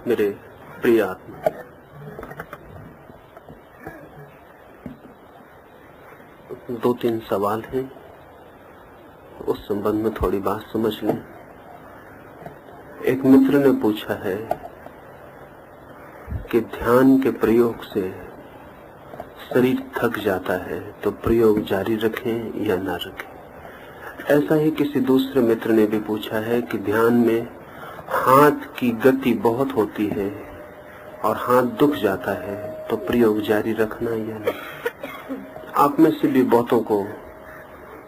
मेरे प्रिय आत्मा, दो तीन सवाल हैं, उस संबंध में थोड़ी बात समझ लें। एक मित्र ने पूछा है कि ध्यान के प्रयोग से शरीर थक जाता है तो प्रयोग जारी रखें या ना रखें। ऐसा ही किसी दूसरे मित्र ने भी पूछा है कि ध्यान में हाथ की गति बहुत होती है और हाथ दुख जाता है तो प्रयोग जारी रखना या नहीं। आप में से भी बहुतों को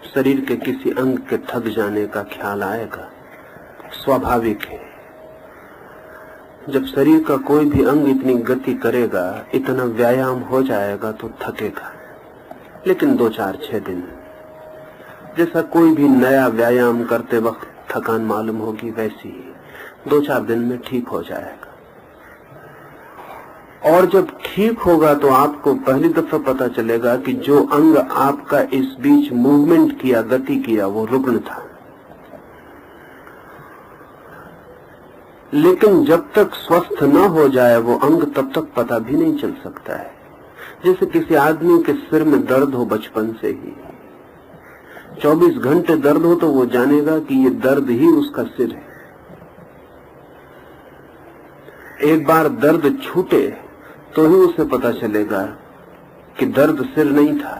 शरीर के किसी अंग के थक जाने का ख्याल आएगा, स्वाभाविक है। जब शरीर का कोई भी अंग इतनी गति करेगा, इतना व्यायाम हो जाएगा तो थकेगा, लेकिन 2-4-6 दिन, जैसा कोई भी नया व्यायाम करते वक्त थकान मालूम होगी, वैसी ही 2-4 दिन में ठीक हो जाएगा। और जब ठीक होगा तो आपको पहली दफा पता चलेगा कि जो अंग आपका इस बीच मूवमेंट किया, गति किया, वो रुग्ण था। लेकिन जब तक स्वस्थ न हो जाए वो अंग, तब तक पता भी नहीं चल सकता है। जैसे किसी आदमी के सिर में दर्द हो बचपन से ही, 24 घंटे दर्द हो तो वो जानेगा कि ये दर्द ही उसका सिर है। एक बार दर्द छूटे तो ही उसे पता चलेगा कि दर्द सिर नहीं था।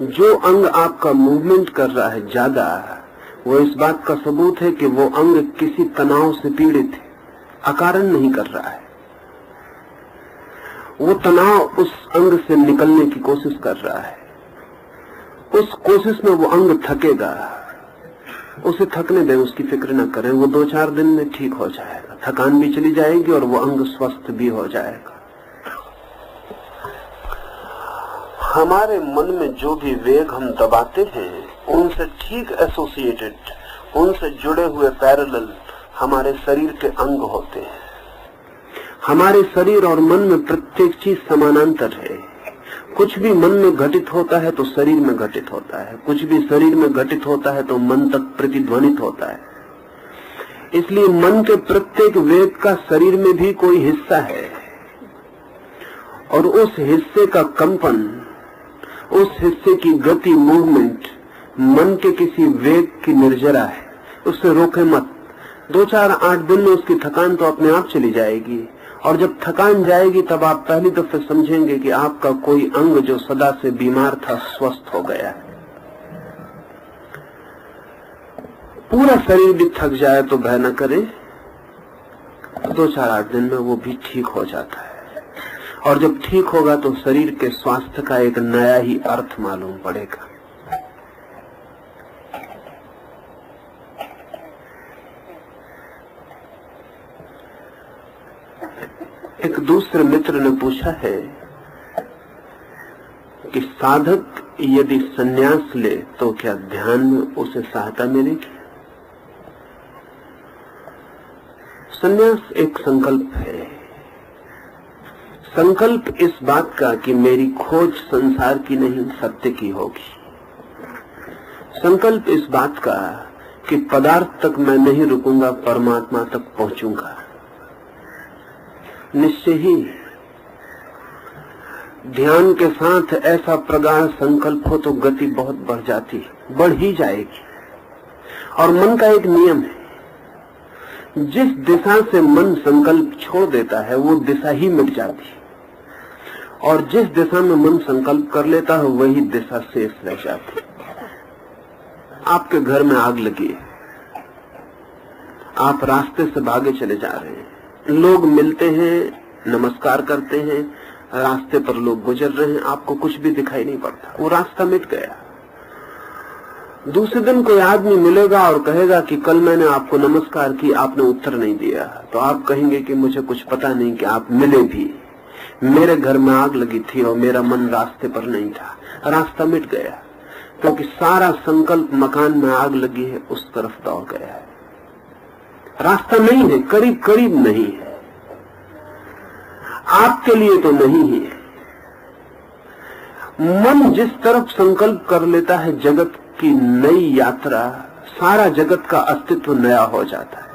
जो अंग आपका मूवमेंट कर रहा है ज्यादा, वो इस बात का सबूत है कि वो अंग किसी तनाव से पीड़ित है, अकारण नहीं कर रहा है। वो तनाव उस अंग से निकलने की कोशिश कर रहा है। उस कोशिश में वो अंग थकेगा, उसे थकने दें, उसकी फिक्र न करें। वो 2-4 दिन में ठीक हो जाएगा, थकान भी चली जाएगी और वो अंग स्वस्थ भी हो जाएगा। हमारे मन में जो भी वेग हम दबाते हैं, उनसे ठीक एसोसिएटेड, उनसे जुड़े हुए पैरेलल हमारे शरीर के अंग होते हैं। हमारे शरीर और मन में प्रत्येक चीज समानांतर है। कुछ भी मन में घटित होता है तो शरीर में घटित होता है, कुछ भी शरीर में घटित होता है तो मन तक प्रतिध्वनित होता है। इसलिए मन के प्रत्येक वेग का शरीर में भी कोई हिस्सा है, और उस हिस्से का कंपन, उस हिस्से की गति, मूवमेंट मन के किसी वेग की निर्जरा है। उससे रोके मत। 2-4-8 दिन में उसकी थकान तो अपने आप चली जाएगी, और जब थकान जाएगी तब आप पहली दफे समझेंगे कि आपका कोई अंग जो सदा से बीमार था, स्वस्थ हो गया है। पूरा शरीर भी थक जाए तो भय न करे, 2-4-8 दिन में वो भी ठीक हो जाता है। और जब ठीक होगा तो शरीर के स्वास्थ्य का एक नया ही अर्थ मालूम पड़ेगा। एक दूसरे मित्र ने पूछा है कि साधक यदि संन्यास ले तो क्या ध्यान में उसे सहायता मिलेगी? संन्यास एक संकल्प है। संकल्प इस बात का कि मेरी खोज संसार की नहीं, सत्य की होगी। संकल्प इस बात का कि पदार्थ तक मैं नहीं रुकूंगा, परमात्मा तक पहुंचूंगा। निश्चय ही ध्यान के साथ ऐसा प्रगाढ़ संकल्प हो तो गति बहुत बढ़ जाती है, बढ़ ही जाएगी। और मन का एक नियम है, जिस दिशा से मन संकल्प छोड़ देता है वो दिशा ही मिट जाती है, और जिस दिशा में मन संकल्प कर लेता है वही दिशा शेष रह जाती है। आपके घर में आग लगी है, आप रास्ते से भागे चले जा रहे हैं, लोग मिलते हैं, नमस्कार करते हैं, रास्ते पर लोग गुजर रहे हैं, आपको कुछ भी दिखाई नहीं पड़ता, वो रास्ता मिट गया। दूसरे दिन कोई आदमी मिलेगा और कहेगा कि कल मैंने आपको नमस्कार की, आपने उत्तर नहीं दिया, तो आप कहेंगे कि मुझे कुछ पता नहीं कि आप मिले भी। मेरे घर में आग लगी थी और मेरा मन रास्ते पर नहीं था, रास्ता मिट गया, क्योंकि सारा संकल्प मकान में आग लगी है उस तरफ दौड़ गया है। रास्ता नहीं है, करीब करीब नहीं है, आपके लिए तो नहीं है। मन जिस तरफ संकल्प कर लेता है, जगत की नई यात्रा, सारा जगत का अस्तित्व नया हो जाता है।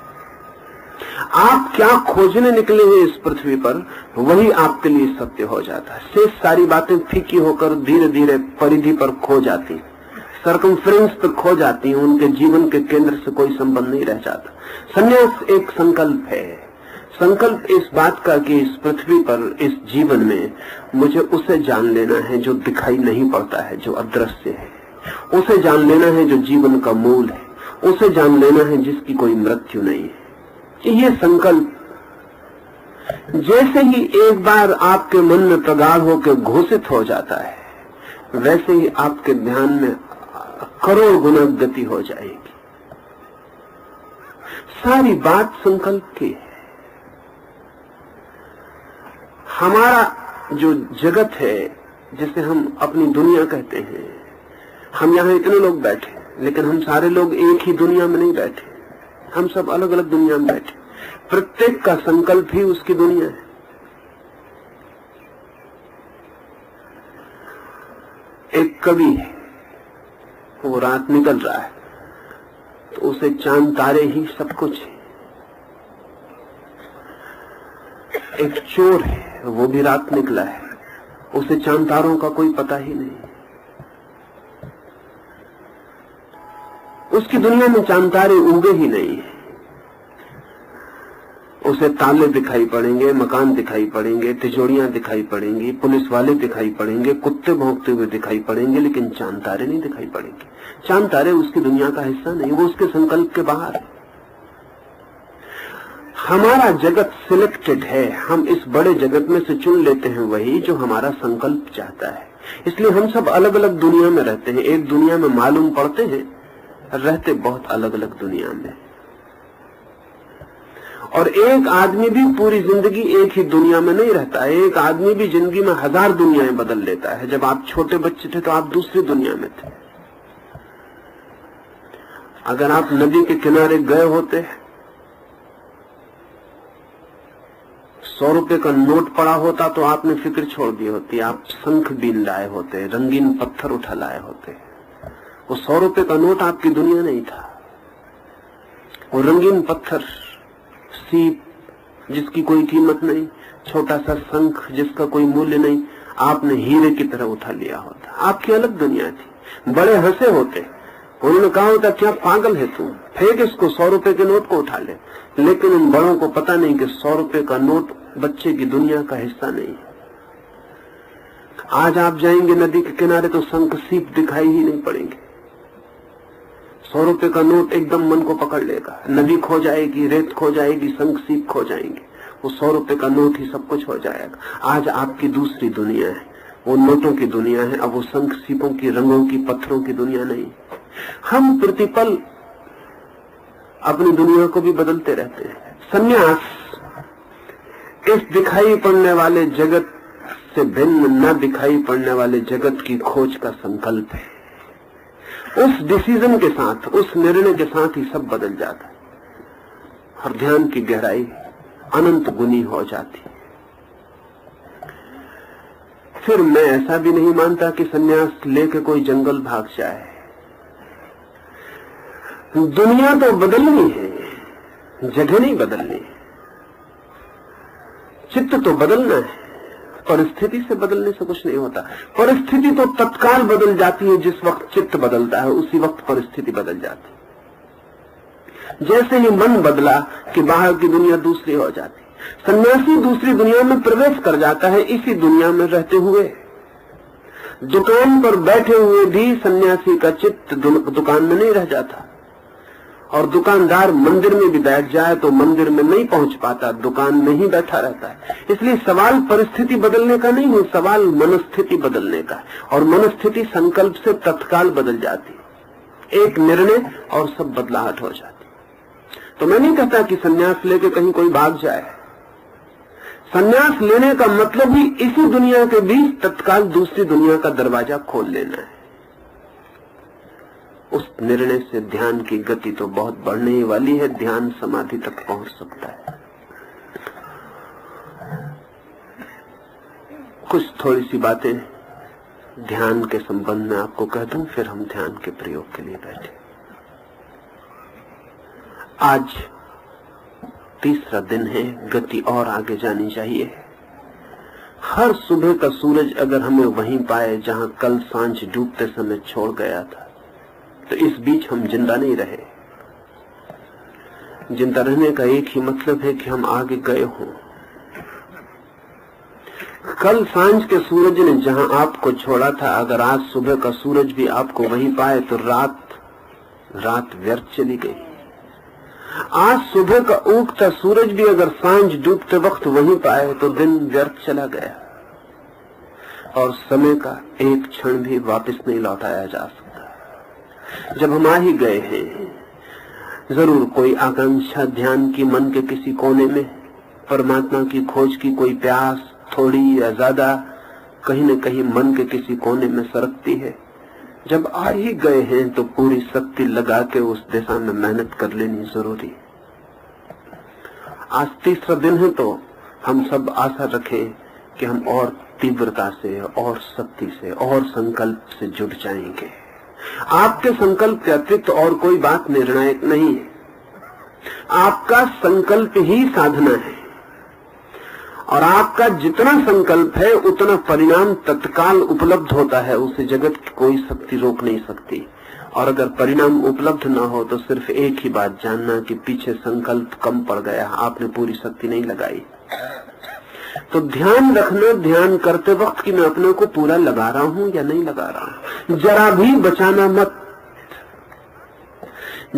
आप क्या खोजने निकले हैं इस पृथ्वी पर, वही आपके लिए सत्य हो जाता है। शेष सारी बातें फीकी होकर धीरे धीरे परिधि पर खो जाती, सरकमफ्रेंस पर खो जाती हैं, उनके जीवन के केंद्र से कोई संबंध नहीं रह जाता। संन्यास एक संकल्प है, संकल्प इस बात का कि इस पृथ्वी पर, इस जीवन में मुझे उसे जान लेना है जो दिखाई नहीं पड़ता है, जो अदृश्य है। उसे जान लेना है जो जीवन का मूल है, उसे जान लेना है जिसकी कोई मृत्यु नहीं है। ये संकल्प जैसे ही एक बार आपके मन में प्रगाढ़ होकर घोषित हो जाता है, वैसे ही आपके ध्यान में करोड़ गुना गति हो जाएगी। सारी बात संकल्प की है। हमारा जो जगत है, जिसे हम अपनी दुनिया कहते हैं, हम यहां इतने लोग बैठे, लेकिन हम सारे लोग एक ही दुनिया में नहीं बैठे, हम सब अलग अलग दुनिया में बैठे। प्रत्येक का संकल्प ही उसकी दुनिया है। एक कवि है, वो रात निकल रहा है तो उसे चांद तारे ही सब कुछ है। एक चोर है, वो भी रात निकला है, उसे चांद तारों का कोई पता ही नहीं। उसकी दुनिया में चांद तारे उगे ही नहीं है। उसे ताले दिखाई पड़ेंगे, मकान दिखाई पड़ेंगे, तिजोरियां दिखाई पड़ेंगी, पुलिस वाले दिखाई पड़ेंगे, कुत्ते भौंकते हुए दिखाई पड़ेंगे, लेकिन चांद तारे नहीं दिखाई पड़ेंगे। चांद तारे उसकी दुनिया का हिस्सा नहीं, वो उसके संकल्प के बाहर है। हमारा जगत सिलेक्टेड है, हम इस बड़े जगत में से चुन लेते हैं वही जो हमारा संकल्प चाहता है। इसलिए हम सब अलग अलग दुनिया में रहते हैं। एक दुनिया में मालूम पड़ते हैं, रहते बहुत अलग अलग दुनिया में। और एक आदमी भी पूरी जिंदगी एक ही दुनिया में नहीं रहता है। एक आदमी भी जिंदगी में 1000 दुनियाएं बदल लेता है। जब आप छोटे बच्चे थे तो आप दूसरी दुनिया में थे। अगर आप नदी के किनारे गए होते, 100 रुपए का नोट पड़ा होता तो आपने फिक्र छोड़ दी होती, आप शंख बीन लाए होते, रंगीन पत्थर उठा लाए होते। वो 100 रुपए का नोट आपकी दुनिया नहीं था। वो रंगीन पत्थर, सीप जिसकी कोई कीमत नहीं, छोटा सा शंख जिसका कोई मूल्य नहीं, आपने हीरे की तरह उठा लिया होता। आपकी अलग दुनिया थी। बड़े हंसे होते, उन्होंने कहा होता क्या पागल है तू, फेंक इसको, 100 रुपए के नोट को उठा ले। लेकिन उन बड़ों को पता नहीं कि 100 रुपए का नोट बच्चे की दुनिया का हिस्सा नहीं है। आज आप जाएंगे नदी के किनारे तो शंख सीप दिखाई ही नहीं पड़ेंगे। 100 रुपए का नोट एकदम मन को पकड़ लेगा। नदी खो जाएगी, रेत खो जाएगी, शंख सीप खो जाएंगे, वो 100 रुपए का नोट ही सब कुछ हो जाएगा। आज आपकी दूसरी दुनिया है, वो नोटों की दुनिया है। अब वो शंख सीपों की, रंगों की, पत्थरों की दुनिया नहीं। हम प्रतिपल अपनी दुनिया को भी बदलते रहते हैं। संन्यास इस दिखाई पड़ने वाले जगत से भिन्न न दिखाई पड़ने वाले जगत की खोज का संकल्प है। उस डिसीजन के साथ, उस निर्णय के साथ ही सब बदल जाता है और ध्यान की गहराई अनंत गुनी हो जाती। फिर मैं ऐसा भी नहीं मानता कि सन्यास लेके कोई जंगल भाग जाए। दुनिया तो बदलनी है, जगह नहीं बदलनी। चित्त तो बदलना है, परिस्थिति से बदलने से कुछ नहीं होता। परिस्थिति तो तत्काल बदल जाती है। जिस वक्त चित्त बदलता है उसी वक्त परिस्थिति बदल जाती है। जैसे ही मन बदला कि बाहर की दुनिया दूसरी हो जाती। सन्यासी दूसरी दुनिया में प्रवेश कर जाता है इसी दुनिया में रहते हुए। दुकान पर बैठे हुए भी सन्यासी का चित्त दुकान में नहीं रह जाता। और दुकानदार मंदिर में भी बैठ जाए तो मंदिर में नहीं पहुंच पाता, दुकान में ही बैठा रहता है। इसलिए सवाल परिस्थिति बदलने का नहीं है, सवाल मनस्थिति बदलने का है। और मनस्थिति संकल्प से तत्काल बदल जाती है। एक निर्णय और सब बदलाहट हो जाती। तो मैं नहीं कहता कि सन्यास लेके कहीं कोई भाग जाए। सन्यास लेने का मतलब ही इसी दुनिया के बीच तत्काल दूसरी दुनिया का दरवाजा खोल लेना है। उस निर्णय से ध्यान की गति तो बहुत बढ़ने ही वाली है। ध्यान समाधि तक पहुंच सकता है। कुछ थोड़ी सी बातें ध्यान के संबंध में आपको कह दूं, फिर हम ध्यान के प्रयोग के लिए बैठे। आज तीसरा दिन है, गति और आगे जानी चाहिए। हर सुबह का सूरज अगर हमें वहीं पाए जहां कल सांझ डूबते समय छोड़ गया था, तो इस बीच हम जिंदा नहीं रहे। जिंदा रहने का एक ही मतलब है कि हम आगे गए हों। कल सांझ के सूरज ने जहां आपको छोड़ा था, अगर आज सुबह का सूरज भी आपको वहीं पाए तो रात व्यर्थ चली गई। आज सुबह का उगता सूरज भी अगर सांझ डूबते वक्त वहीं पाए तो दिन व्यर्थ चला गया, और समय का एक क्षण भी वापस नहीं लौटाया जा सकता। जब हम आ ही गए हैं, जरूर कोई आकांक्षा ध्यान की मन के किसी कोने में, परमात्मा की खोज की कोई प्यास थोड़ी या ज्यादा कहीं न कहीं मन के किसी कोने में सरकती है। जब आ ही गए हैं तो पूरी शक्ति लगा के उस दिशा में मेहनत कर लेनी जरूरी। आज तीसरा दिन है, तो हम सब आशा रखें कि हम और तीव्रता से और शक्ति से और संकल्प से जुड़ जाएंगे। आपके संकल्प के अतिरिक्त और कोई बात निर्णायक नहीं है। आपका संकल्प ही साधना है, और आपका जितना संकल्प है उतना परिणाम तत्काल उपलब्ध होता है। उसे जगत की कोई शक्ति रोक नहीं सकती। और अगर परिणाम उपलब्ध ना हो तो सिर्फ एक ही बात जानना कि पीछे संकल्प कम पड़ गया, आपने पूरी शक्ति नहीं लगाई। तो ध्यान रखना, ध्यान करते वक्त कि मैं अपने को पूरा लगा रहा हूं या नहीं लगा रहा हूं। जरा भी बचाना मत।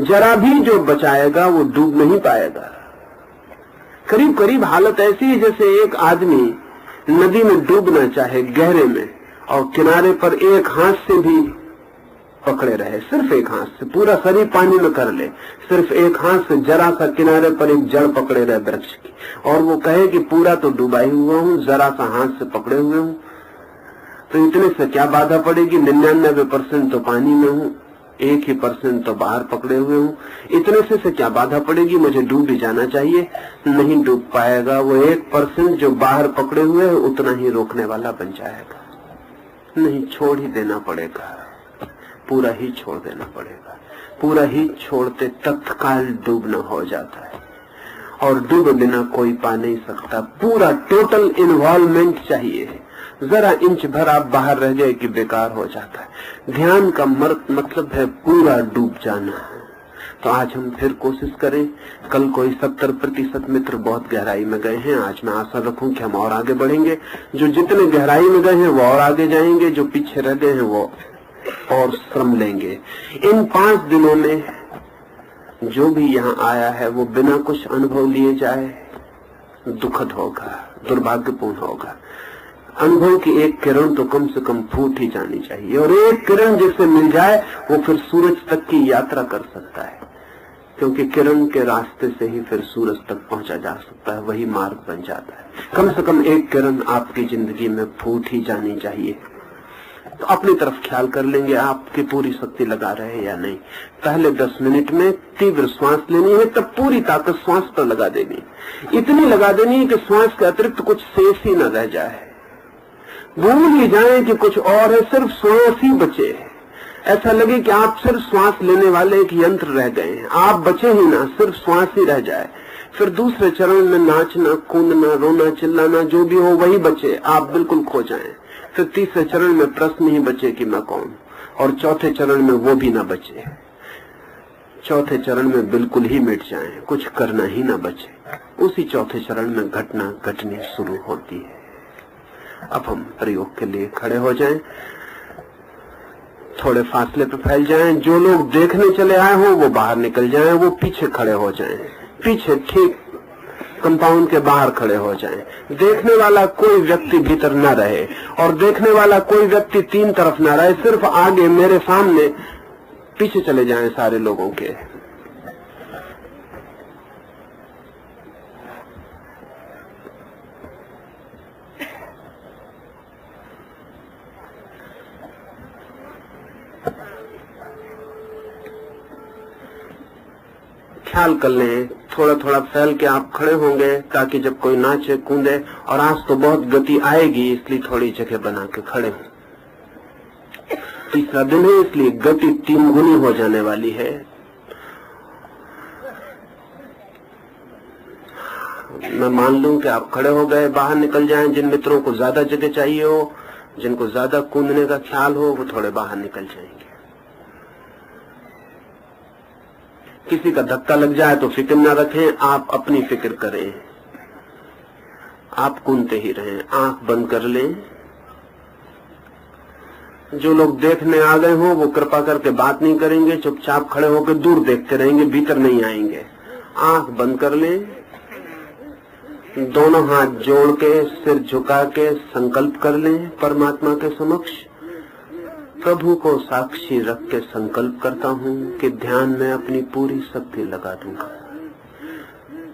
जरा भी जो बचाएगा वो डूब नहीं पाएगा। करीब करीब हालत ऐसी है जैसे एक आदमी नदी में डूबना चाहे गहरे में, और किनारे पर एक हाथ से भी पकड़े रहे, सिर्फ एक हाथ से पूरा शरीर पानी में कर ले, सिर्फ एक हाथ से जरा सा किनारे पर एक जड़ पकड़े रहे वृक्ष की, और वो कहे कि पूरा तो डूबा ही हुआ हूं, जरा सा हाथ से पकड़े हुए हूं, तो इतने से क्या बाधा पड़ेगी? 99% तो पानी में हूं, 1% तो बाहर पकड़े हुए हूं, इतने से क्या बाधा पड़ेगी? मुझे डूब भी जाना चाहिए। नहीं डूब पाएगा। वो 1% जो बाहर पकड़े हुए है उतना ही रोकने वाला बन जाएगा। नहीं, छोड़ ही देना पड़ेगा, पूरा ही छोड़ देना पड़ेगा। पूरा ही छोड़ते तत्काल डूबना हो जाता है, और डूबे बिना कोई पा नहीं सकता। पूरा टोटल इन्वॉल्वमेंट चाहिए। जरा इंच भर आप बाहर रह गए कि बेकार हो जाता है। ध्यान का मतलब है पूरा डूब जाना। तो आज हम फिर कोशिश करें। कल कोई 70% मित्र बहुत गहराई में गए हैं। आज मैं आशा रखूं कि हम और आगे बढ़ेंगे। जो जितने गहराई में गए हैं वो और आगे जाएंगे, जो पीछे रह गए हैं वो और श्रम लेंगे। इन 5 दिनों में जो भी यहाँ आया है वो बिना कुछ अनुभव लिए जाए दुखद होगा, दुर्भाग्यपूर्ण होगा। अनुभव की एक किरण तो कम से कम फूट ही जानी चाहिए, और एक किरण जिससे मिल जाए वो फिर सूरज तक की यात्रा कर सकता है, क्योंकि किरण के रास्ते से ही फिर सूरज तक पहुंचा जा सकता है। वही मार्ग बन जाता है। कम से कम एक किरण आपकी जिंदगी में फूट ही जानी चाहिए। तो अपनी तरफ ख्याल कर लेंगे आपकी पूरी शक्ति लगा रहे हैं या नहीं। पहले 10 मिनट में तीव्र श्वास लेनी है, तब पूरी ताकत श्वास पर लगा देनी, इतनी लगा देनी है कि श्वास के अतिरिक्त कुछ शेष ही न रह जाए। भूल ही जाए कि कुछ और है, सिर्फ श्वास ही बचे। ऐसा लगे कि आप सिर्फ श्वास लेने वाले एक यंत्र रह गए हैं, आप बचे ही ना, सिर्फ श्वास ही रह जाए। फिर दूसरे चरण में नाचना, कूदना, रोना, चिल्लाना जो भी हो वही बचे, आप बिल्कुल खो जाएं। फिर तीसरे चरण में प्रश्न ही बचे कि मैं कौन, और चौथे चरण में वो भी ना बचे। चौथे चरण में बिल्कुल ही मिट जाएं, कुछ करना ही ना बचे। उसी चौथे चरण में घटना घटनी शुरू होती है। अब हम प्रयोग के लिए खड़े हो जाएं, थोड़े फासले पे फैल जाएं। जो लोग देखने चले आए हों वो बाहर निकल जाएं, वो पीछे खड़े हो जाएं, पीछे ठीक कंपाउंड के बाहर खड़े हो जाएं। देखने वाला कोई व्यक्ति भीतर न रहे, और देखने वाला कोई व्यक्ति 3 तरफ न रहे, सिर्फ आगे मेरे सामने पीछे चले जाएं सारे लोगों के। ख्याल कर लें, थोड़ा थोड़ा फैल के आप खड़े होंगे ताकि जब कोई नाचे कूदे, और आज तो बहुत गति आएगी इसलिए थोड़ी जगह बना के खड़े हों। तीसरा दिन है इसलिए गति 3 गुनी हो जाने वाली है। मैं मान लूं कि आप खड़े हो गए, बाहर निकल जाएं। जिन मित्रों को ज्यादा जगह चाहिए हो, जिनको ज्यादा कूदने का ख्याल हो, वो थोड़े बाहर निकल जाएंगे। किसी का धक्का लग जाए तो फिक्र न रखें, आप अपनी फिक्र करें, आप कूदते ही रहें। आंख बंद कर लें। जो लोग देखने आ गए हों वो कृपा करके बात नहीं करेंगे, चुपचाप खड़े होकर दूर देखते रहेंगे, भीतर नहीं आएंगे। आंख बंद कर लें, दोनों हाथ जोड़ के सिर झुका के संकल्प कर लें परमात्मा के समक्ष। प्रभु को साक्षी रख के संकल्प करता हूं कि ध्यान में अपनी पूरी शक्ति लगा दूंगा।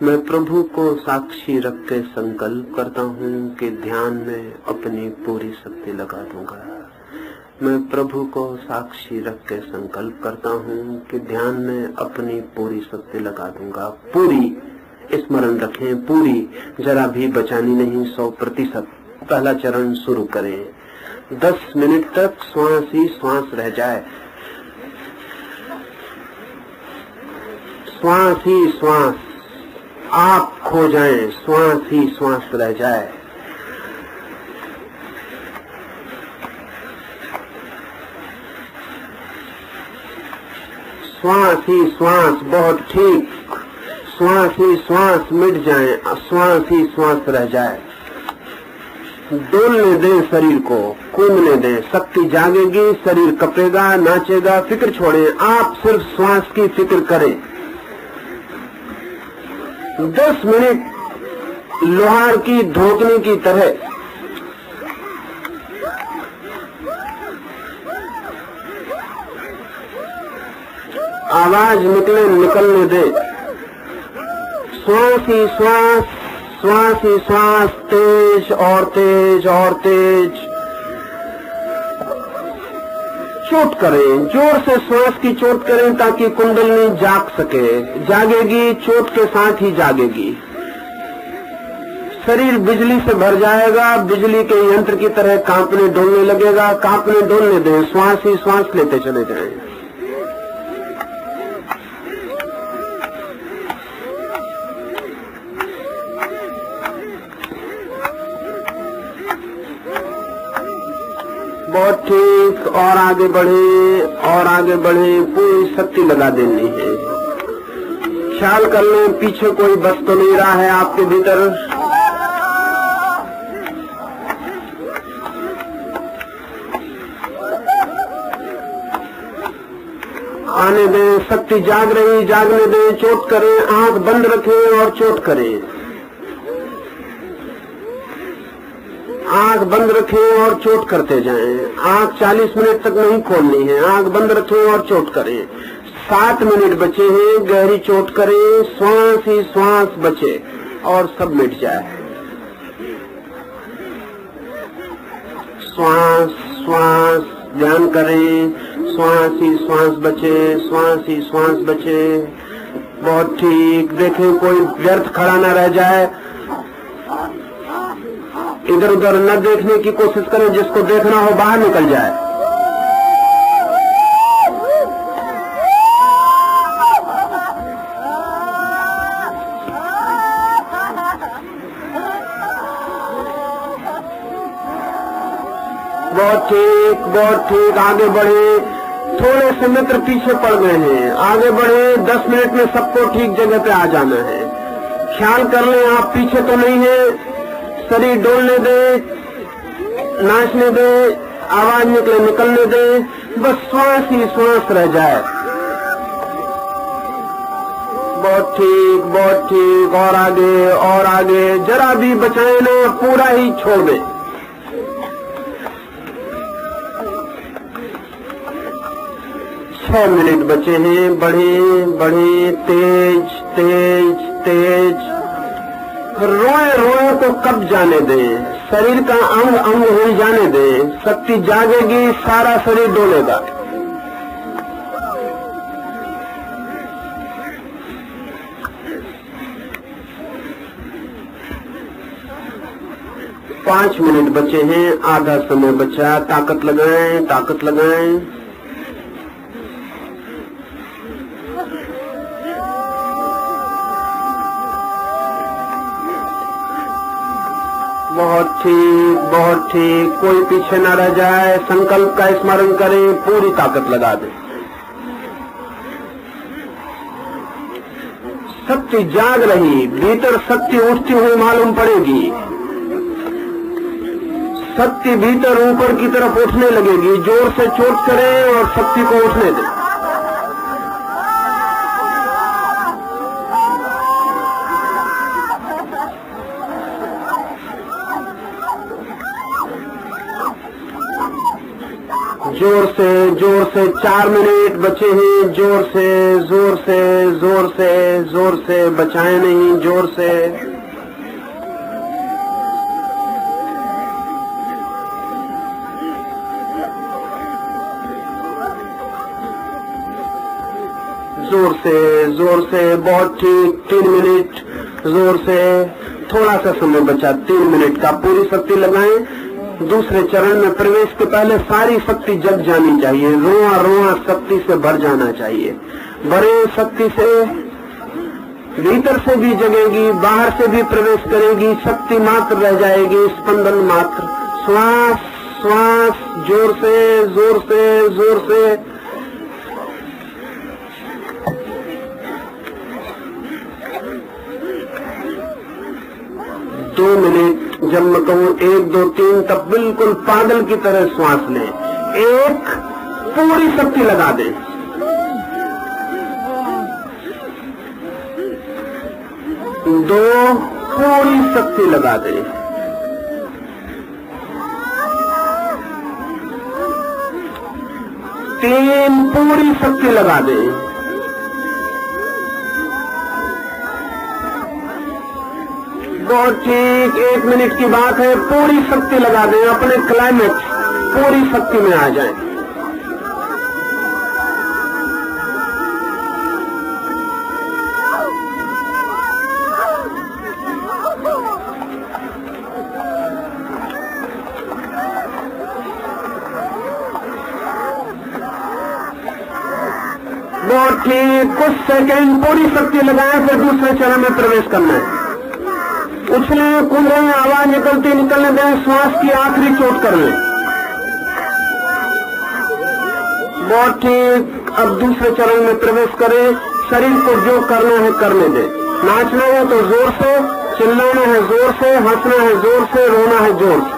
मैं प्रभु को साक्षी रख के संकल्प करता हूं कि ध्यान में अपनी पूरी शक्ति लगा दूंगा। मैं प्रभु को साक्षी रख के संकल्प करता हूं कि ध्यान में अपनी पूरी शक्ति लगा दूंगा। पूरी स्मरण रखें, पूरी, जरा भी बचानी नहीं, 100%। पहला चरण शुरू करें। 10 मिनट तक श्वास ही श्वास रह जाए, श्वास ही श्वास, आप खो जाएं, श्वास ही श्वास रह जाए। श्वास ही श्वास, बहुत ठीक। श्वास ही श्वास मिट जाए, श्वास ही श्वास रह जाए। डोलने दें शरीर को, कूदने दें, शक्ति जागेगी, शरीर कपेगा, नाचेगा। फिक्र छोड़ें, आप सिर्फ श्वास की फिक्र करें। 10 मिनट लोहार की धोकने की तरह आवाज निकलने दे। श्वास ही श्वास, श्वास ही श्वास, तेज और तेज और तेज। चोट करें, जोर से श्वास की चोट करें ताकि कुंडलनी जाग सके। जागेगी, चोट के साथ ही जागेगी। शरीर बिजली से भर जाएगा, बिजली के यंत्र की तरह कांपने डोलने लगेगा। कांपने डोलने दें, श्वास ही श्वास लेते चले जाएं। बहुत ठीक, और आगे बढ़े और आगे बढ़े। पूरी शक्ति लगा देनी है। ख्याल कर लें पीछे कोई बस तो नहीं रहा है आपके भीतर। आने दें, शक्ति जाग रही, जागने दें। चोट करें, आंख बंद रखें और चोट करें। आंख बंद रखें और चोट करते जाएं। आंख 40 मिनट तक नहीं खोलनी है, आंख बंद रखें और चोट करें। 7 मिनट बचे हैं, गहरी चोट करें। श्वास ही श्वास बचे और सब मिट जाए। श्वास श्वास ध्यान करें, श्वास ही श्वास बचे, श्वास ही श्वास बचे। बहुत ठीक। देखें कोई व्यर्थ खड़ा न रह जाए। इधर उधर न देखने की कोशिश करें, जिसको देखना हो बाहर निकल जाए। बहुत ठीक, बहुत ठीक। आगे बढ़े। थोड़े से मित्र पीछे पड़ गए हैं, आगे बढ़े। 10 मिनट में सबको ठीक जगह पे आ जाना है। ख्याल कर लें आप पीछे तो नहीं है। शरीर डोलने दे, नाचने दे, आवाज निकलने दे। बस श्वास ही श्वास रह जाए। बहुत ठीक, बहुत ठीक। और आगे और आगे। जरा भी बचाए ना, पूरा ही छोड़ दे। छह मिनट बचे हैं। बढ़े बढ़े, तेज तेज तेज। रोए रोए को कब जाने दें, शरीर का अंग अंग हिल जाने दें। शक्ति जागेगी, सारा शरीर डोलेगा। पांच मिनट बचे हैं, आधा समय बचा। ताकत लगाएं, ताकत लगाएं। बहुत ठीक, बहुत ठीक। कोई पीछे न रह जाए। संकल्प का स्मरण करें, पूरी ताकत लगा दें। शक्ति जाग रही, भीतर शक्ति उठती हुई मालूम पड़ेगी। शक्ति भीतर ऊपर की तरफ उठने लगेगी। जोर से चोट करें और शक्ति को उठने दें। जोर से 4 मिनट बचे हैं। जोर से, जोर से, जोर से, जोर से, बचाएं नहीं, जोर से। जोर से, जोर से, बहुत ठीक। 3 मिनट जोर से। थोड़ा सा समय बचा, 3 मिनट का। पूरी शक्ति लगाएं। दूसरे चरण में प्रवेश के पहले सारी शक्ति जग जानी चाहिए। रोआ रोआ शक्ति से भर जाना चाहिए। बड़े शक्ति से भीतर से भी जगेगी, बाहर से भी प्रवेश करेगी। शक्ति मात्र रह जाएगी, स्पंदन मात्र। श्वास श्वास, जोर से, जोर से, जोर से। 2 मिनट। जब मैं कहूं 1 2 3, तब बिल्कुल पागल की तरह श्वास लें। 1, पूरी शक्ति लगा दें। 2, पूरी शक्ति लगा दें। 3, पूरी शक्ति लगा दें। बहुत ठीक। 1 मिनट की बात है। पूरी शक्ति लगा दें। अपने क्लाइमेक्स पूरी शक्ति में आ जाएं। बहुत ठीक। कुछ सेकंड पूरी शक्ति लगाएं, फिर दूसरे चरण में प्रवेश करना है। उछले कूदे, आवाज निकलने दें। श्वास की आखिरी चोट कर लें। बहुत ठीक। अब दूसरे चरण में प्रवेश करें। शरीर को जो करना है करने दें। नाचना है तो जोर से, चिल्लाना है जोर से, हंसना है जोर से, रोना है जोर से।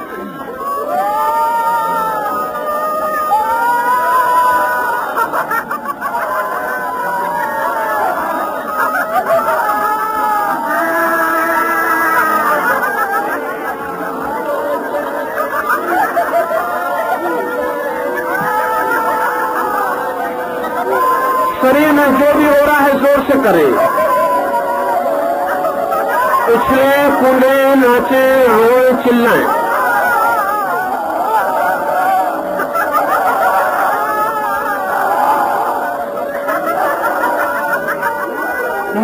शरीर में जो भी हो रहा है जोर से करें। उछले कूदे, नाचे, रोए, चिल्लाएं।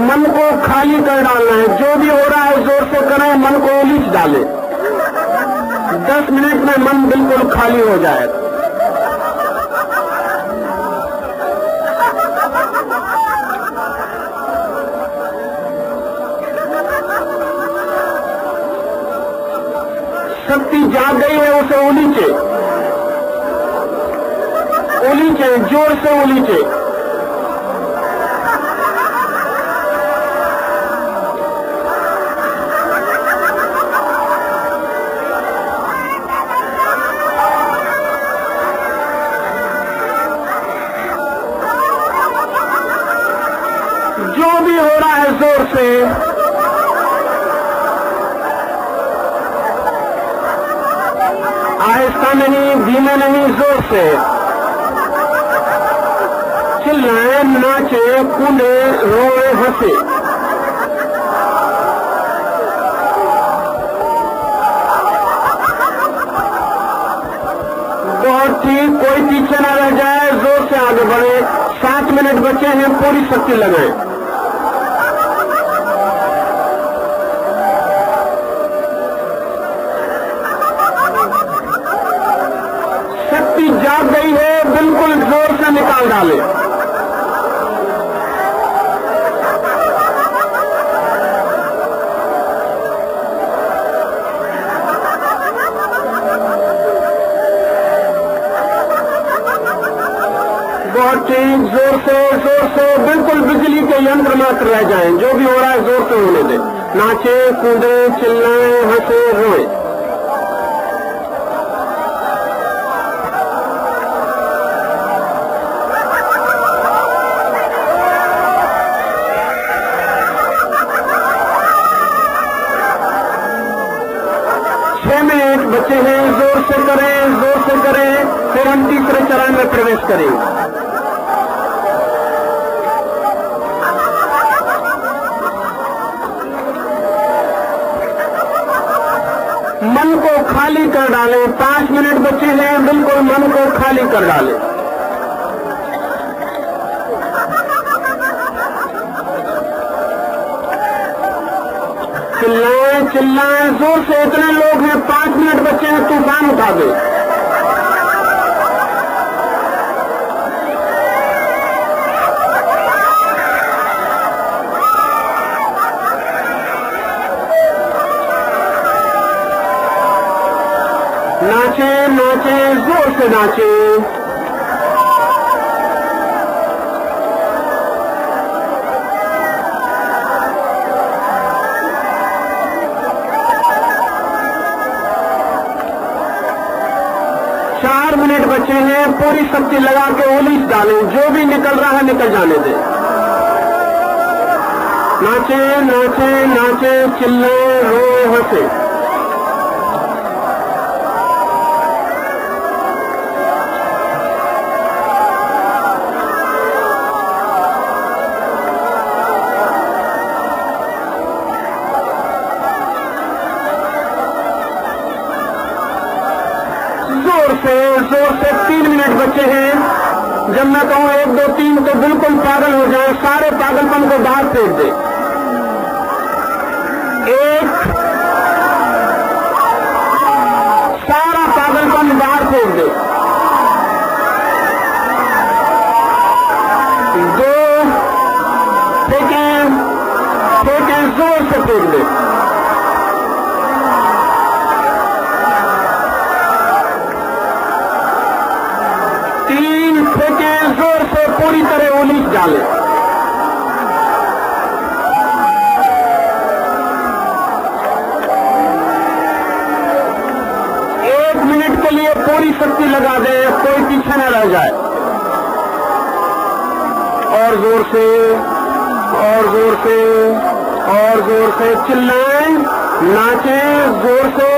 मन को खाली कर डालना है। जो भी हो रहा है जोर से करें, मन को उलीच डालें। 10 मिनट में मन बिल्कुल खाली हो जाएगा। शक्ति जाग गई है, उसे उलीचे, उलीचे, जोर से उलीचे। जो भी हो रहा है जोर से। आहिस्ता नहीं, धीमे नहीं, जोर से। चिल्लाए, नाचे, कूदे, रोए, हंसे। बहुत ठीक। कोई पीछे न रह जाए, जोर से आगे बढ़े। 7 मिनट बचे हैं, पूरी शक्ति लगाएं। शक्ति जाग गई है, बिल्कुल जोर से निकाल डाले। ठीक, जोर से बिल्कुल बिजली के यंत्र मात्र रह जाएं। जो भी हो रहा है जोर से होने दें। नाचे, कूदे, चिल्लाएं, हंसे, रोए। बच्चे हैं, जोर से करें, फिर हम तीसरे चरण में प्रवेश करेंगे। मन को खाली कर डालें। 5 मिनट बचे हैं, बिल्कुल मन को खाली कर डालें। चिल्लाएं जोर से। इतने लोग हैं, 5 मिनट बचे हैं, तूफान उठा दे। नाचे, जोर से नाचे। 4 मिनट बचे हैं, पूरी शक्ति लगा के उलीस डालें। जो भी निकल रहा है निकल जाने दें। नाचे, चिल्ले, रो, हंसे। जोर से 3 मिनट बचे हैं। जब मैं कहूं 1 2 3 तो बिल्कुल पागल हो जाए। सारे पागलपन को बाहर फेंक दे। 1, सारा पागलपन बाहर फेंक दे। 2, फेंकें, जोर से फेंक दे। 3, फेंकें, जोर से पूरी तरह उलीस डालें। 1 मिनट के लिए पूरी शक्ति लगा दें, कोई पीछे न रह जाए। और जोर से चिल्लाएं, नाचें, जोर से।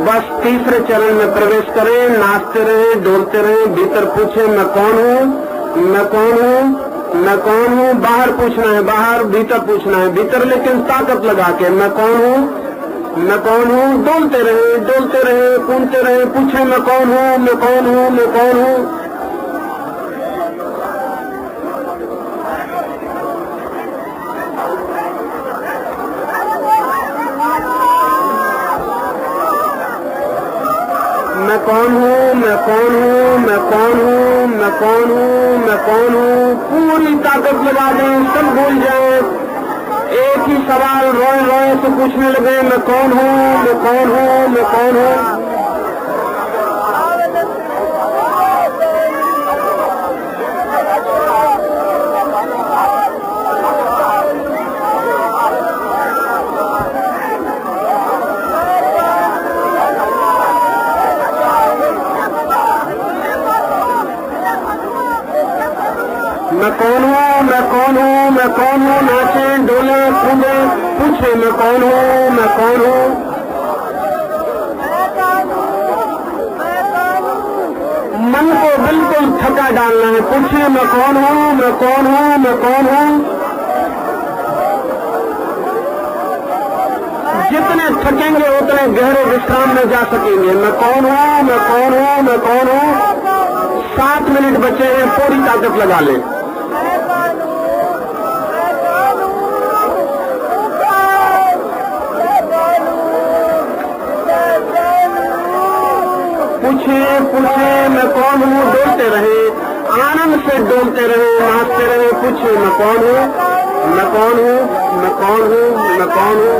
बस तीसरे चरण में प्रवेश करें। नाचते रहें, डोलते रहें। भीतर पूछें, मैं कौन हूँ। बाहर पूछना है, बाहर। भीतर पूछना है, भीतर। लेकिन ताकत लगा के, मैं कौन हूँ। डोलते रहे, पूछते रहे। पूछे, मैं कौन हूँ। मैं कौन हूँ। पूरी ताकत लगा दें, सब भूल जाएं। एक ही सवाल रोए से पूछने लगे, मैं कौन हूँ। मैं कौन हूँ। नाचे, डोले, कूदे, पूछे, मैं कौन हूँ। मन को बिल्कुल थका डालना है। पूछे, मैं कौन हूँ। जितने थकेंगे उतने गहरे विश्राम में जा सकेंगे। मैं कौन हूँ। 7 मिनट बचे हैं, पूरी ताकत लगा लें। पूछे पूछे मैं कौन हूँ, डोलते रहे, आनंद से डोलते रहे, नाचते रहे। पूछे मैं कौन हूँ, मैं कौन हूँ, मैं कौन हूँ, मैं कौन हूँ।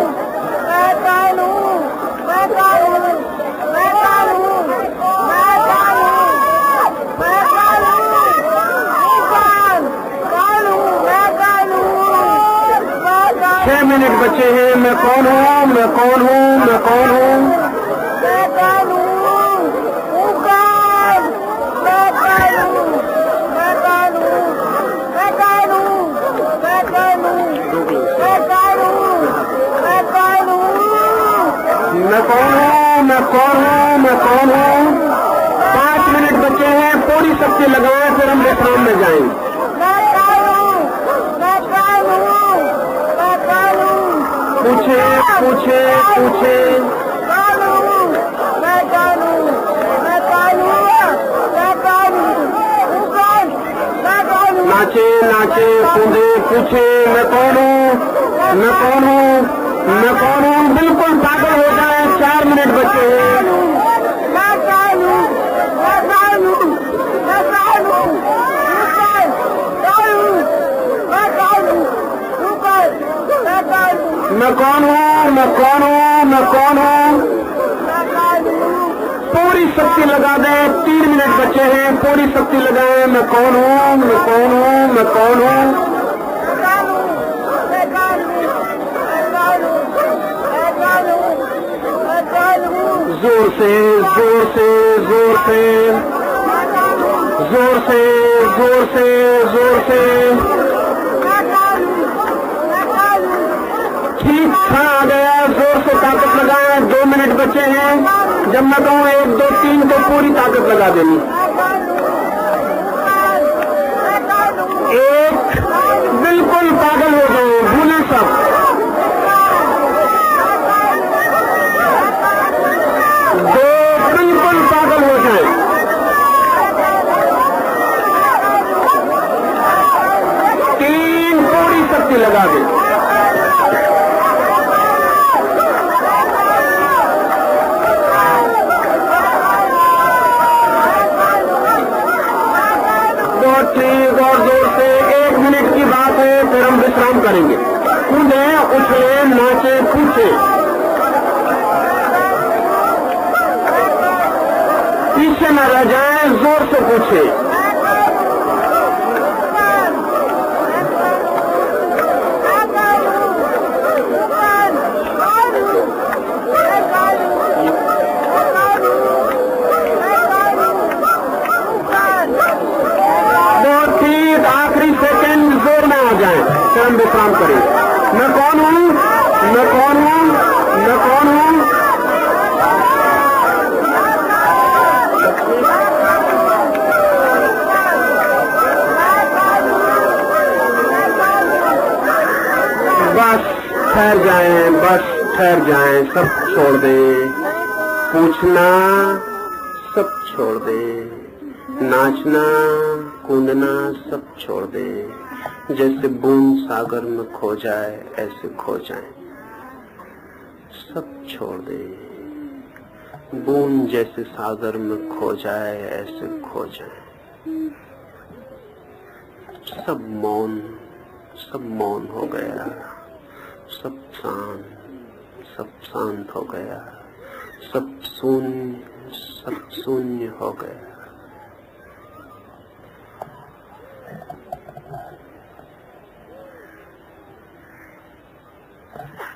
छह मिनट बचे हैं। मैं कौन हूँ, मैं कौन हूँ, मैं कौन हूँ। मैं कौन हूँ, मैं कौन हूँ, मैं कौन हूँ। 5 मिनट बचे हैं। पूरी शक्ति लगाएं, फिर हम विश्राम में जाएंगे। पूछे पूछे पूछे नाचे नाचे कूदे। पूछे मैं कौन हूँ, मैं कौन हूँ, मैं कौन हूँ। बिल्कुल पागल हो जाए। 4 मिनट बचे हैं। मैं कौन हूँ, मैं कौन हूँ, मैं कौन हूँ। पूरी शक्ति लगा दें। 3 मिनट बचे हैं। पूरी शक्ति लगाएं। मैं कौन हूँ, मैं कौन हूँ, मैं कौन हूँ। जोर से जोर से जोर से जोर से जोर से जोर से। ठीक आ गया। जोर से ताकत लगाएं। 2 मिनट बचे हैं। जब मैं कहूँ 1 2 3 तो पूरी ताकत लगा देनी। 1 बिल्कुल पागल हो गए, भूले सब। 2 बिल्कुल पागल हो जाए। 3 पूरी शक्ति लगा दे। 2 ठीक और जोर से। 1 मिनट की बात है, फिर हम विश्राम करेंगे। कूदे, उछले, नाचे, पूछे। पीछे न रह जाए। जोर से पूछे। बहुत ठीक। आखिरी सेकंड जोर में आ जाए, फिर हम विश्राम करेंगे। मैं कौन हूँ, मैं कौन हूँ, मैं कौन हूँ। बस ठहर जाएं, बस ठहर जाएं। सब छोड़ दें। पूछना सब छोड़ दें। नाचना कूदना सब छोड़ दें। जैसे बूंद सागर में खो जाए, ऐसे खो जाएं। सब छोड़ दें। बूंद जैसे सागर में खो जाए, ऐसे खो जाएं। सब मौन हो गया। सब शांत हो गया। सब शून्य हो गया।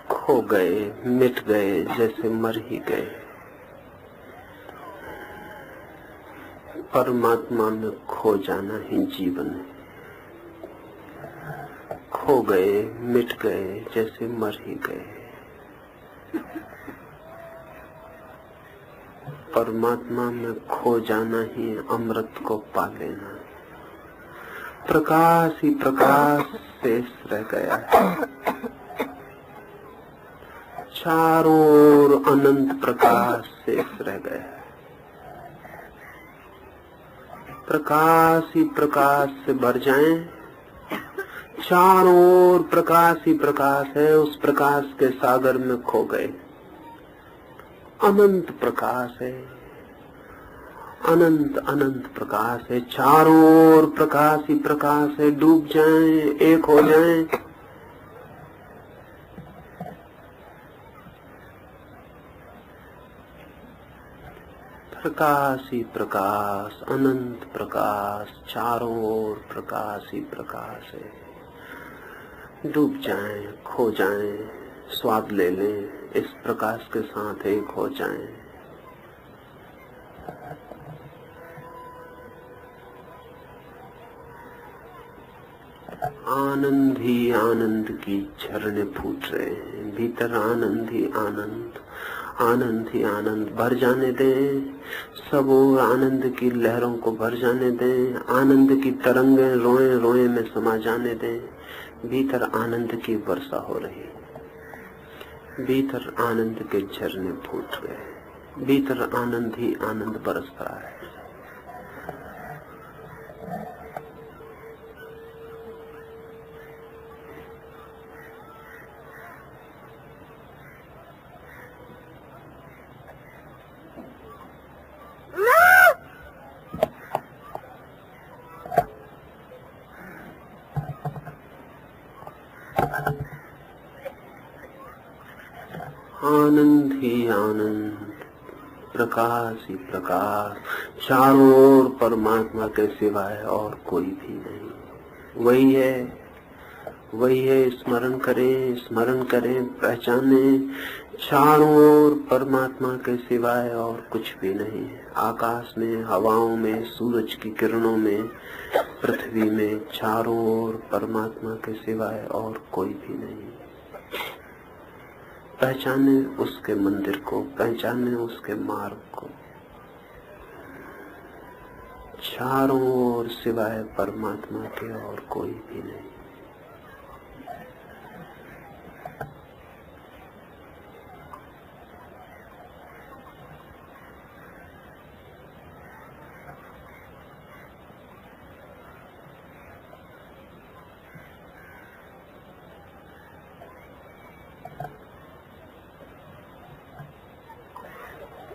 खो गए, मिट गए, जैसे मर ही गए। परमात्मा में खो जाना ही जीवन है। खो गए, मिट गए, जैसे मर ही गए। परमात्मा में खो जाना ही अमृत को पा लेना। प्रकाश ही प्रकाश शेष रह गया है। चारों ओर अनंत प्रकाश शेष रह गया है। प्रकाश ही प्रकाश से भर जाएं। चारों ओर प्रकाश ही प्रकाश है। उस प्रकाश के सागर में खो गए। अनंत प्रकाश है। अनंत अनंत प्रकाश है, चारों ओर प्रकाश ही प्रकाश है। डूब जाएं, एक हो जाएं। प्रकाश ही प्रकाश, अनंत प्रकाश, चारों ओर प्रकाश ही प्रकाश है। डूब जाएं, खो जाएं, स्वाद ले लें, इस प्रकाश के साथ एक हो जाएं। आनंद ही आनंद की झरने फूट रहे हैं, भीतर आनंद ही आनंद, आनंद ही आनंद भर जाने दें। सब ओर आनंद की लहरों को भर जाने दें, आनंद की तरंगें रोए रोए में समा जाने दें। भीतर आनंद की वर्षा हो रही, भीतर आनंद के झरने फूट गए, भीतर आनंद ही आनंद बरस रहा है। आनंद ही आनंद, प्रकाश ही प्रकाश, चारों ओर परमात्मा के सिवाय और कोई भी नहीं। वही है, वही है। स्मरण करें, स्मरण करें, पहचानें, चारों ओर परमात्मा के सिवाय और कुछ भी नहीं। आकाश में, हवाओं में, सूरज की किरणों में, पृथ्वी में, चारों ओर परमात्मा के सिवाय और कोई भी नहीं। पहचाने उसके मंदिर को, पहचाने उसके मार्ग को। चारों ओर सिवाय परमात्मा के और कोई भी नहीं।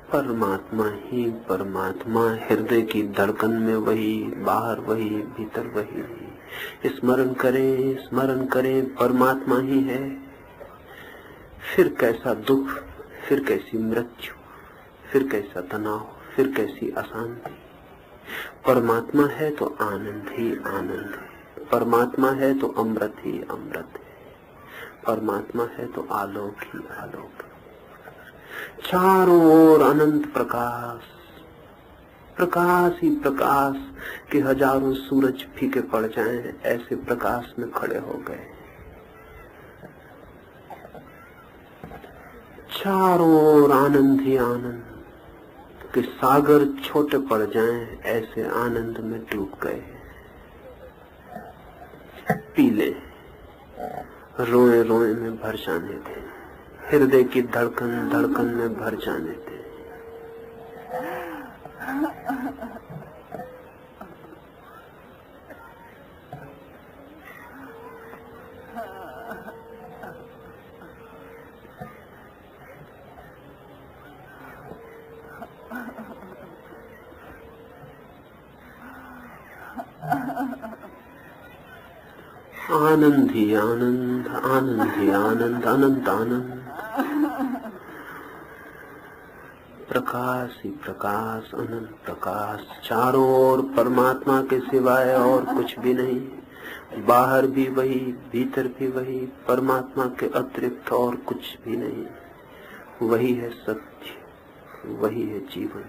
परमात्मा ही परमात्मा, हृदय की धड़कन में वही, बाहर वही, भीतर वही। स्मरण करें, स्मरण करें, परमात्मा ही है। फिर कैसा दुख, फिर कैसी मृत्यु, फिर कैसा तनाव, फिर कैसी अशांति। परमात्मा है तो आनंद ही आनंद है, परमात्मा है तो अमृत ही अमृत है, परमात्मा है तो आलोक ही आलोक है। चारों ओर अनंत प्रकाश, प्रकाश ही प्रकाश के हजारों सूरज फीके पड़ जाएं, ऐसे प्रकाश में खड़े हो गए। चारों ओर आनंद ही आनंद के सागर छोटे पड़ जाएं, ऐसे आनंद में डूब गए। पी ले, रोए रोए में भर जाने दे, हृदय की धड़कन धड़कन में भर जाने दे। आनंद ही आनंद, आनंद ही आनंद, अनंत आनंद, प्रकाश ही प्रकाश, अनंत प्रकाश। चारों ओर परमात्मा के सिवाय और कुछ भी नहीं। बाहर भी वही, भीतर भी वही, परमात्मा के अतिरिक्त और कुछ भी नहीं। वही है सत्य, वही है जीवन।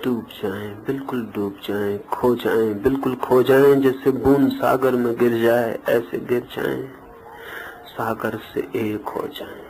डूब जाएं, बिल्कुल डूब जाएं, खो जाएं, बिल्कुल खो जाएं। जैसे बूंद सागर में गिर जाए, ऐसे गिर जाएं, सागर से एक हो जाएं।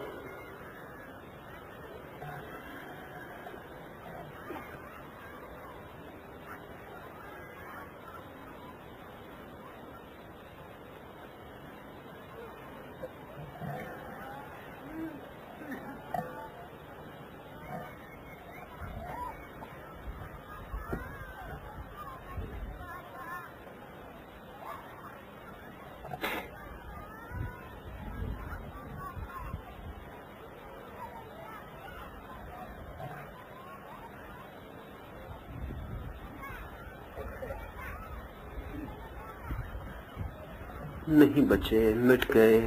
नहीं बचे, मिट गए,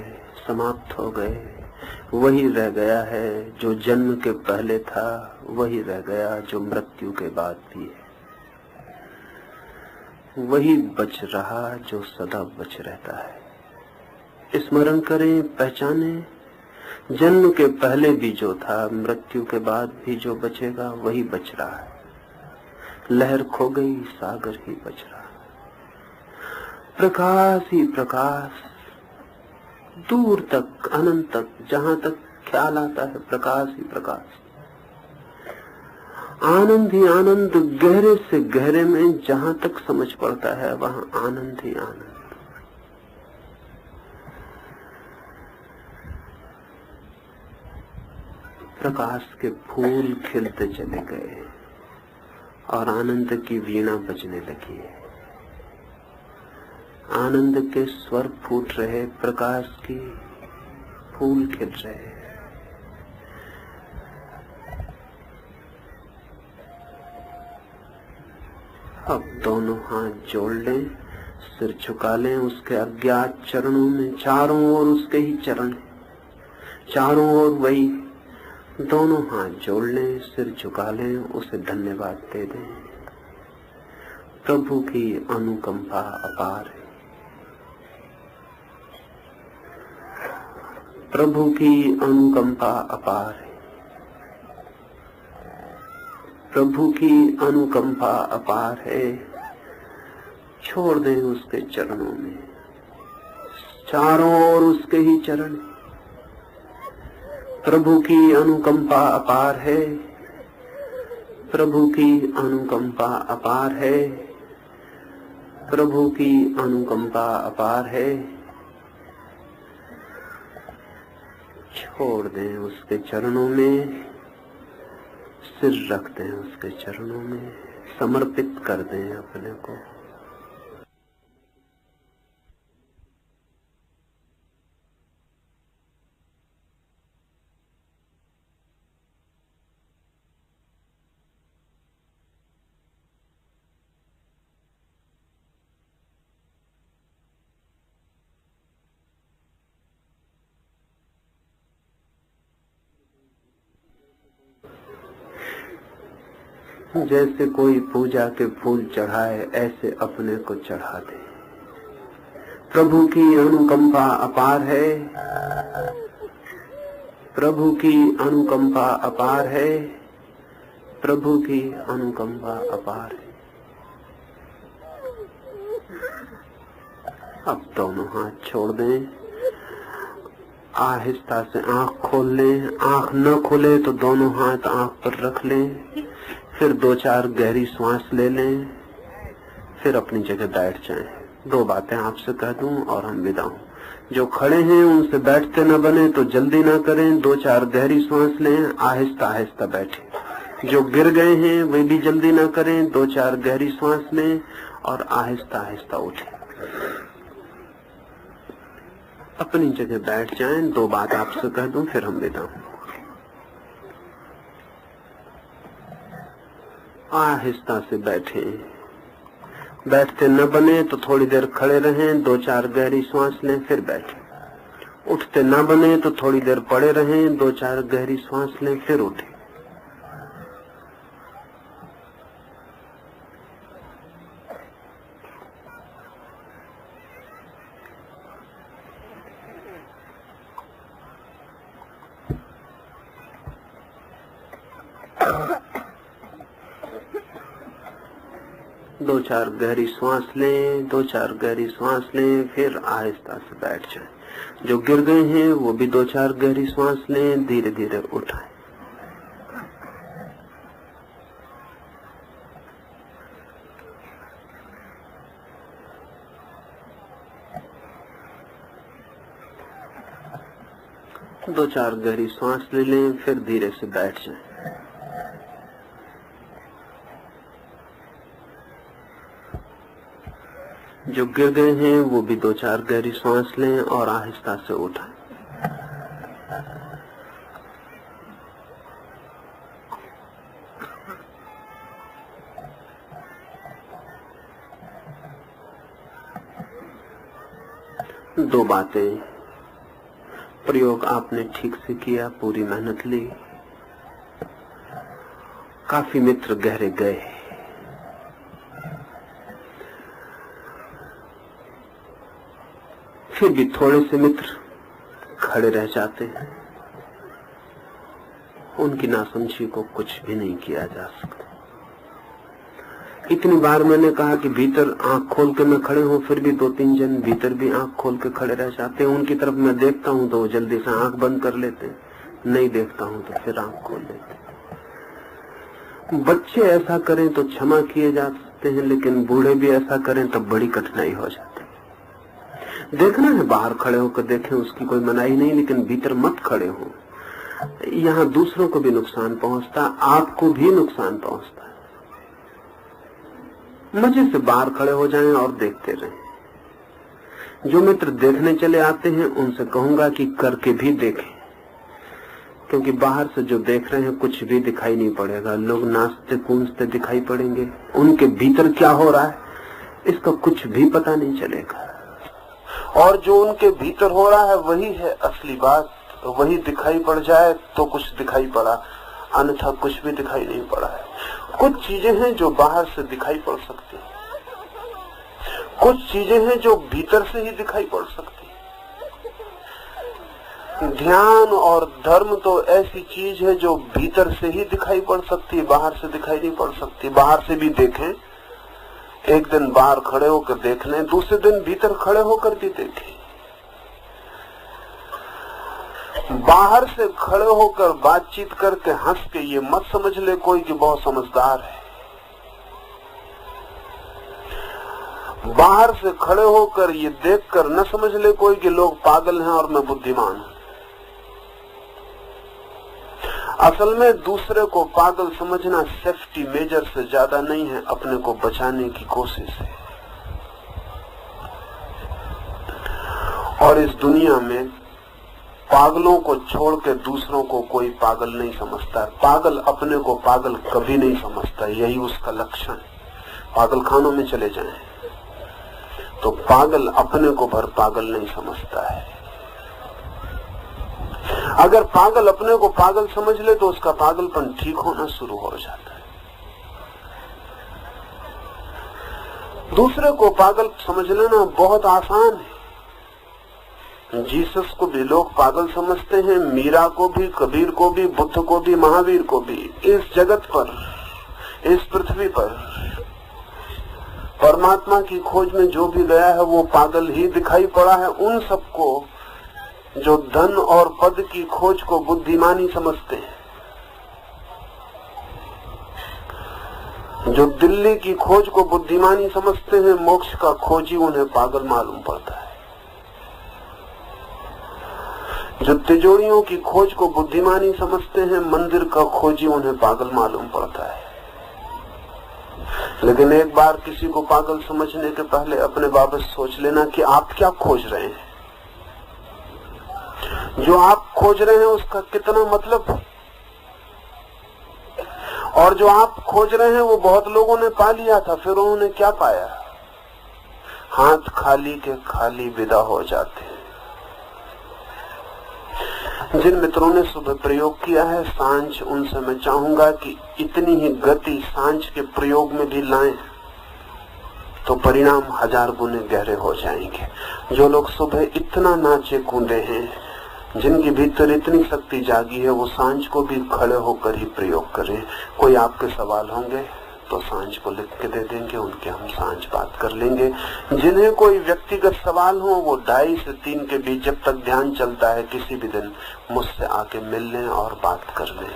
समाप्त हो गए। वही रह गया है जो जन्म के पहले था, वही रह गया जो मृत्यु के बाद भी है। वही बच रहा जो सदा बच रहता है। स्मरण करें, पहचाने, जन्म के पहले भी जो था, मृत्यु के बाद भी जो बचेगा वही बच रहा है। लहर खो गई, सागर ही बच रहा। प्रकाश ही प्रकाश, दूर तक, अनंत तक, जहां तक ख्याल आता है, प्रकाश ही प्रकाश। आनंद ही आनंद, गहरे से गहरे में जहां तक समझ पड़ता है वहां आनंद ही आनंद। प्रकाश के फूल खिलते चले गए और आनंद की वीणा बजने लगी है। आनंद के स्वर फूट रहे, प्रकाश की फूल खिल रहे। अब दोनों हाथ जोड़ लें, सिर झुका लें उसके अज्ञात चरणों में। चारों ओर उसके ही चरण, चारों ओर वही। दोनों हाथ जोड़ लें, सिर झुका लें, उसे धन्यवाद दे दें। प्रभु की अनुकंपा अपार है, प्रभु की अनुकंपा अपार है, प्रभु की अनुकंपा अपार है। छोड़ दें उसके चरणों में, चारों ओर उसके ही चरण। प्रभु की अनुकंपा अपार है, प्रभु की अनुकंपा अपार है, प्रभु की अनुकंपा अपार है। छोड़ दें उसके चरणों में, सिर रख दें उसके चरणों में, समर्पित कर दें अपने को। जैसे कोई पूजा के फूल चढ़ाए, ऐसे अपने को चढ़ा दे। प्रभु की अनुकंपा अपार है, प्रभु की अनुकंपा अपार है, प्रभु की अनुकंपा अपार है। अब दोनों हाथ छोड़ दें, आहिस्ता से आंख खोल लें। आंख न खुले तो दोनों हाथ आंख पर रख लें, फिर 2-4 गहरी सांस ले लें, फिर अपनी जगह बैठ जाएं। 2 बातें आपसे कह दूं और हम विदा हों। जो खड़े हैं उनसे बैठते न बने तो जल्दी ना करें, 2-4 गहरी सांस लें, आहिस्ता आहिस्ता बैठें। जो गिर गए हैं वे भी जल्दी ना करें, 2-4 गहरी सांस लें और आहिस्ता आहिस्ता उठें। अपनी जगह बैठ जाएं। 2 बात आपसे कह दूं फिर हम विदा हों। आहिस्ता से बैठें, बैठते न बने तो थोड़ी देर खड़े रहें, 2-4 गहरी सांस लें, फिर बैठें। उठते न बने तो थोड़ी देर पड़े रहें, 2-4 गहरी सांस लें, फिर उठें। दो चार गहरी सांस लें, 2-4 गहरी सांस लें, फिर आहिस्ता से बैठ जाएं। जो गिर गए हैं वो भी 2-4 गहरी सांस लें, धीरे धीरे उठाएं। दो चार गहरी सांस ले लें, फिर धीरे से बैठ जाएं। जो गिर गए हैं वो भी 2-4 गहरी सांस लें और आहिस्ता से उठाएं। दो बातें। प्रयोग आपने ठीक से किया, पूरी मेहनत ली, काफी मित्र गहरे गए। फिर भी थोड़े से मित्र खड़े रह जाते हैं। उनकी नासमझी को कुछ भी नहीं किया जा सकता। इतनी बार मैंने कहा कि भीतर आंख खोल के मैं खड़े हूं, फिर भी 2-3 जन भीतर भी आंख खोल के खड़े रह जाते हैं। उनकी तरफ मैं देखता हूं तो वो जल्दी से आंख बंद कर लेते, नहीं देखता हूं तो फिर आंख खोल लेते। बच्चे ऐसा करें तो क्षमा किए जा सकते हैं, लेकिन बूढ़े भी ऐसा करें तो बड़ी कठिनाई हो जाती है। देखना है बाहर खड़े होकर देखें, उसकी कोई मनाही नहीं, लेकिन भीतर मत खड़े हो। यहाँ दूसरों को भी नुकसान पहुंचता, आपको भी नुकसान पहुंचता है। मजे से बाहर खड़े हो जाएं और देखते रहें। जो मित्र देखने चले आते हैं उनसे कहूंगा कि करके भी देखें, क्योंकि बाहर से जो देख रहे हैं कुछ भी दिखाई नहीं पड़ेगा। लोग नाचते कूदते दिखाई पड़ेंगे, उनके भीतर क्या हो रहा है इसका कुछ भी पता नहीं चलेगा। और जो उनके भीतर हो रहा है वही है असली बात। वही दिखाई पड़ जाए तो कुछ दिखाई पड़ा, अन्यथा कुछ भी दिखाई नहीं पड़ा है। कुछ चीजें हैं जो बाहर से दिखाई पड़ सकती, कुछ चीजें हैं जो भीतर से ही दिखाई पड़ सकती। ध्यान और धर्म तो ऐसी चीज है जो भीतर से ही दिखाई पड़ सकती है, बाहर से दिखाई नहीं पड़ सकती। बाहर से भी देखें, एक दिन बाहर खड़े होकर देख लें, दूसरे दिन भीतर खड़े होकर भी देखें। बाहर से खड़े होकर बातचीत करके हंस के ये मत समझ ले कोई कि बहुत समझदार है। बाहर से खड़े होकर ये देखकर न समझ ले कोई कि लोग पागल हैं और मैं बुद्धिमान हूं। असल में दूसरे को पागल समझना सेफ्टी मेजर से ज्यादा नहीं है, अपने को बचाने की कोशिश है। और इस दुनिया में पागलों को छोड़ के दूसरों को कोई पागल नहीं समझता है। पागल अपने को पागल कभी नहीं समझता, यही उसका लक्षण है। पागल खानों में चले जाएं तो पागल अपने को भर पागल नहीं समझता है। अगर पागल अपने को पागल समझ ले तो उसका पागलपन ठीक होना शुरू हो जाता है। दूसरे को पागल समझ लेना बहुत आसान है। जीसस को भी लोग पागल समझते हैं, मीरा को भी, कबीर को भी, बुद्ध को भी, महावीर को भी। इस जगत पर, इस पृथ्वी पर परमात्मा की खोज में जो भी गया है वो पागल ही दिखाई पड़ा है। उन सबको जो धन और पद की खोज को बुद्धिमानी समझते हैं, जो दिल्ली की खोज को बुद्धिमानी समझते हैं, मोक्ष का खोजी उन्हें पागल मालूम पड़ता है। जो तिजोरियों की खोज को बुद्धिमानी समझते हैं, मंदिर का खोजी उन्हें पागल मालूम पड़ता है। लेकिन एक बार किसी को पागल समझने के पहले अपने बाबत सोच लेना कि आप क्या खोज रहे हैं। जो आप खोज रहे हैं उसका कितना मतलब है, और जो आप खोज रहे हैं वो बहुत लोगों ने पा लिया था, फिर उन्होंने क्या पाया? हाथ खाली के खाली विदा हो जाते हैं। जिन मित्रों ने सुबह प्रयोग किया है, सांझ उनसे मैं चाहूंगा कि इतनी ही गति सांझ के प्रयोग में भी लाएं तो परिणाम 1000 गुने गहरे हो जाएंगे। जो लोग सुबह इतना नाचे कूदे हैं, जिनकी भीतर इतनी शक्ति जागी है, वो सांझ को भी खड़े होकर ही प्रयोग करें। कोई आपके सवाल होंगे तो सांझ को लिख के दे देंगे, उनके हम सांझ बात कर लेंगे। जिन्हें कोई व्यक्तिगत सवाल हो वो 2:30 से 3 के बीच, जब तक ध्यान चलता है, किसी भी दिन मुझसे आके मिल लें और बात कर लें।